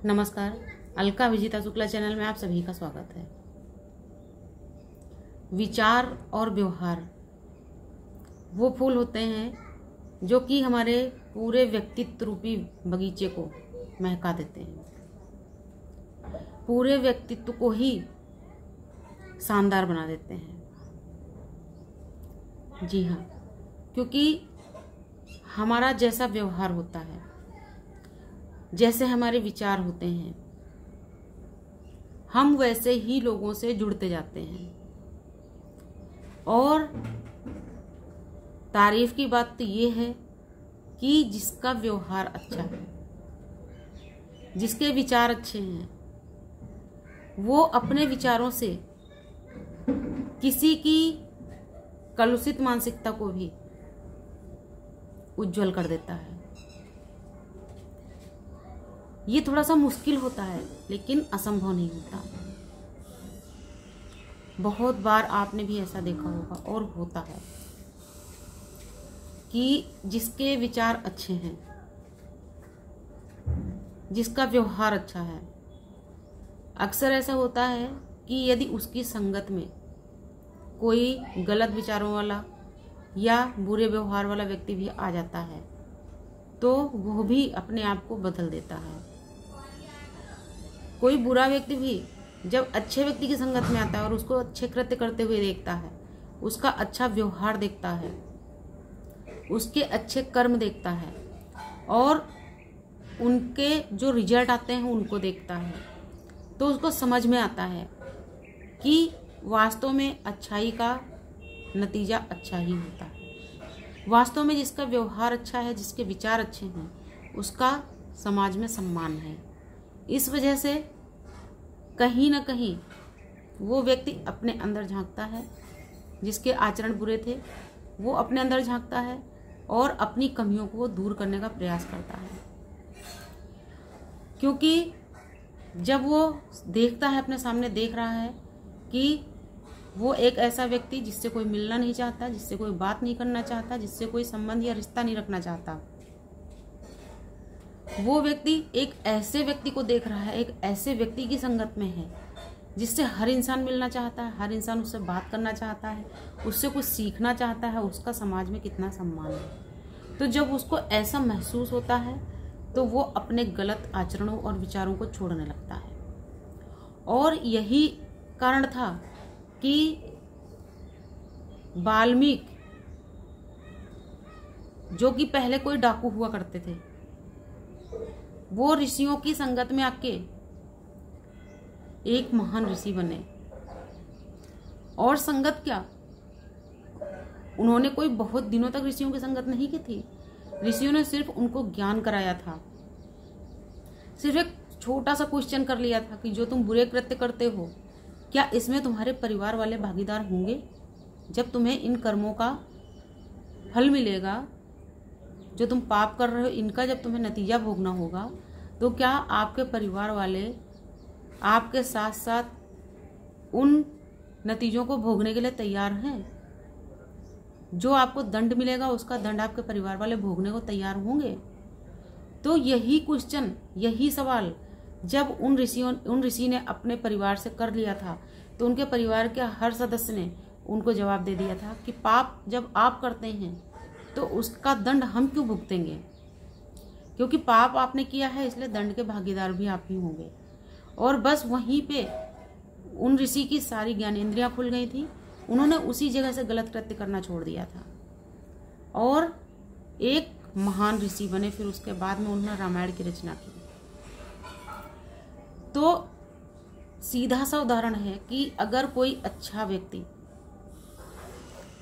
नमस्कार, अलका विजिता शुक्ला चैनल में आप सभी का स्वागत है। विचार और व्यवहार वो फूल होते हैं जो कि हमारे पूरे व्यक्तित्व रूपी बगीचे को महका देते हैं, पूरे व्यक्तित्व को ही शानदार बना देते हैं। जी हाँ, क्योंकि हमारा जैसा व्यवहार होता है, जैसे हमारे विचार होते हैं, हम वैसे ही लोगों से जुड़ते जाते हैं। और तारीफ की बात तो ये है कि जिसका व्यवहार अच्छा है, जिसके विचार अच्छे हैं, वो अपने विचारों से किसी की कलुषित मानसिकता को भी उज्जवल कर देता है। ये थोड़ा सा मुश्किल होता है, लेकिन असंभव नहीं होता। बहुत बार आपने भी ऐसा देखा होगा और होता है कि जिसके विचार अच्छे हैं, जिसका व्यवहार अच्छा है, अक्सर ऐसा होता है कि यदि उसकी संगत में कोई गलत विचारों वाला या बुरे व्यवहार वाला व्यक्ति भी आ जाता है तो वो भी अपने आप को बदल देता है। कोई बुरा व्यक्ति भी जब अच्छे व्यक्ति की संगत में आता है और उसको अच्छे कृत्य करते हुए देखता है, उसका अच्छा व्यवहार देखता है, उसके अच्छे कर्म देखता है और उनके जो रिजल्ट आते हैं उनको देखता है, तो उसको समझ में आता है कि वास्तव में अच्छाई का नतीजा अच्छा ही होता है। वास्तव में जिसका व्यवहार अच्छा है, जिसके विचार अच्छे हैं, उसका समाज में सम्मान है। इस वजह से कहीं ना कहीं वो व्यक्ति अपने अंदर झांकता है, जिसके आचरण बुरे थे वो अपने अंदर झांकता है और अपनी कमियों को दूर करने का प्रयास करता है। क्योंकि जब वो देखता है, अपने सामने देख रहा है कि वो एक ऐसा व्यक्ति जिससे कोई मिलना नहीं चाहता, जिससे कोई बात नहीं करना चाहता, जिससे कोई संबंध या रिश्ता नहीं रखना चाहता, वो व्यक्ति एक ऐसे व्यक्ति को देख रहा है, एक ऐसे व्यक्ति की संगत में है जिससे हर इंसान मिलना चाहता है, हर इंसान उससे बात करना चाहता है, उससे कुछ सीखना चाहता है, उसका समाज में कितना सम्मान है। तो जब उसको ऐसा महसूस होता है तो वो अपने गलत आचरणों और विचारों को छोड़ने लगता है। और यही कारण था कि वाल्मीकि, जो कि पहले कोई डाकू हुआ करते थे, वो ऋषियों की संगत में आके एक महान ऋषि बने। और संगत क्या, उन्होंने कोई बहुत दिनों तक ऋषियों की संगत नहीं की थी। ऋषियों ने सिर्फ उनको ज्ञान कराया था, सिर्फ एक छोटा सा क्वेश्चन कर लिया था कि जो तुम बुरे कृत्य करते हो, क्या इसमें तुम्हारे परिवार वाले भागीदार होंगे? जब तुम्हें इन कर्मों का फल मिलेगा, जो तुम पाप कर रहे हो, इनका जब तुम्हें नतीजा भोगना होगा, तो क्या आपके परिवार वाले आपके साथ साथ उन नतीजों को भोगने के लिए तैयार हैं? जो आपको दंड मिलेगा उसका दंड आपके परिवार वाले भोगने को तैयार होंगे? तो यही क्वेश्चन, यही सवाल जब उन ऋषि ने अपने परिवार से कर लिया था, तो उनके परिवार के हर सदस्य ने उनको जवाब दे दिया था कि पाप जब आप करते हैं तो उसका दंड हम क्यों भुगतेंगे, क्योंकि पाप आपने किया है, इसलिए दंड के भागीदार भी आप ही होंगे। और बस वहीं पे उन ऋषि की सारी ज्ञानेंद्रियां खुल गई थी। उन्होंने उसी जगह से गलत कृत्य करना छोड़ दिया था और एक महान ऋषि बने। फिर उसके बाद में उन्होंने रामायण की रचना की। तो सीधा सा उदाहरण है कि अगर कोई अच्छा व्यक्ति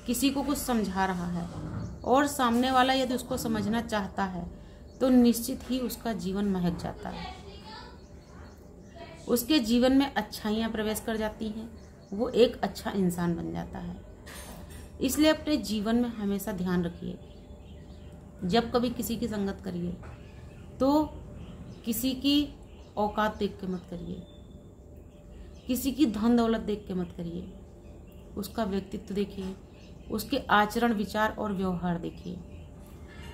किसी को कुछ समझा रहा है और सामने वाला यदि उसको समझना चाहता है, तो निश्चित ही उसका जीवन महक जाता है, उसके जीवन में अच्छाइयाँ प्रवेश कर जाती हैं, वो एक अच्छा इंसान बन जाता है। इसलिए अपने जीवन में हमेशा ध्यान रखिए, जब कभी किसी की संगत करिए तो किसी की औकात देख के मत करिए, किसी की धन दौलत देख के मत करिए, उसका व्यक्तित्व देखिए, उसके आचरण, विचार और व्यवहार देखिए।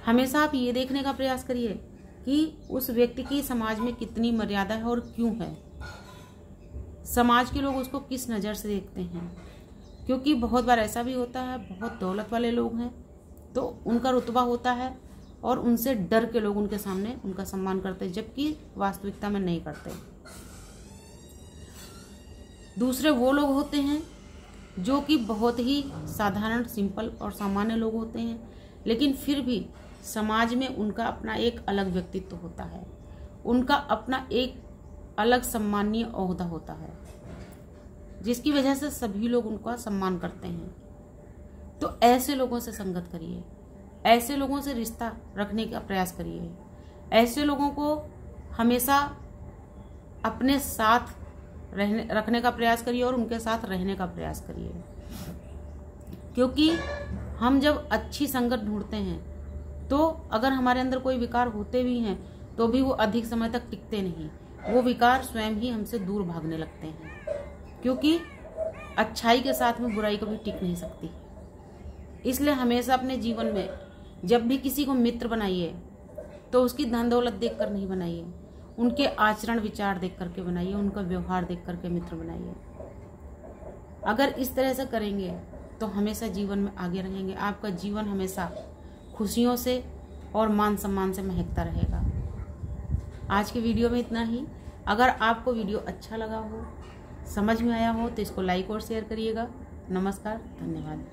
हमेशा आप ये देखने का प्रयास करिए कि उस व्यक्ति की समाज में कितनी मर्यादा है और क्यों है, समाज के लोग उसको किस नज़र से देखते हैं। क्योंकि बहुत बार ऐसा भी होता है, बहुत दौलत वाले लोग हैं तो उनका रुतबा होता है और उनसे डर के लोग उनके सामने उनका सम्मान करते हैं, जबकि वास्तविकता में नहीं करते। दूसरे वो लोग होते हैं जो कि बहुत ही साधारण, सिंपल और सामान्य लोग होते हैं, लेकिन फिर भी समाज में उनका अपना एक अलग व्यक्तित्व होता है, उनका अपना एक अलग सम्मानीय ओहदा होता है, जिसकी वजह से सभी लोग उनका सम्मान करते हैं। तो ऐसे लोगों से संगत करिए, ऐसे लोगों से रिश्ता रखने का प्रयास करिए, ऐसे लोगों को हमेशा अपने साथ रखने का प्रयास करिए और उनके साथ रहने का प्रयास करिए। क्योंकि हम जब अच्छी संगत ढूंढते हैं तो अगर हमारे अंदर कोई विकार होते भी हैं तो भी वो अधिक समय तक टिकते नहीं, वो विकार स्वयं ही हमसे दूर भागने लगते हैं। क्योंकि अच्छाई के साथ में बुराई कभी टिक नहीं सकती। इसलिए हमेशा अपने जीवन में जब भी किसी को मित्र बनाइए तो उसकी धन दौलत देख कर नहीं बनाइए, उनके आचरण विचार देख करके बनाइए, उनका व्यवहार देख करके मित्र बनाइए। अगर इस तरह से करेंगे तो हमेशा जीवन में आगे रहेंगे, आपका जीवन हमेशा खुशियों से और मान सम्मान से महकता रहेगा। आज के वीडियो में इतना ही। अगर आपको वीडियो अच्छा लगा हो, समझ में आया हो तो इसको लाइक और शेयर करिएगा। नमस्कार, धन्यवाद।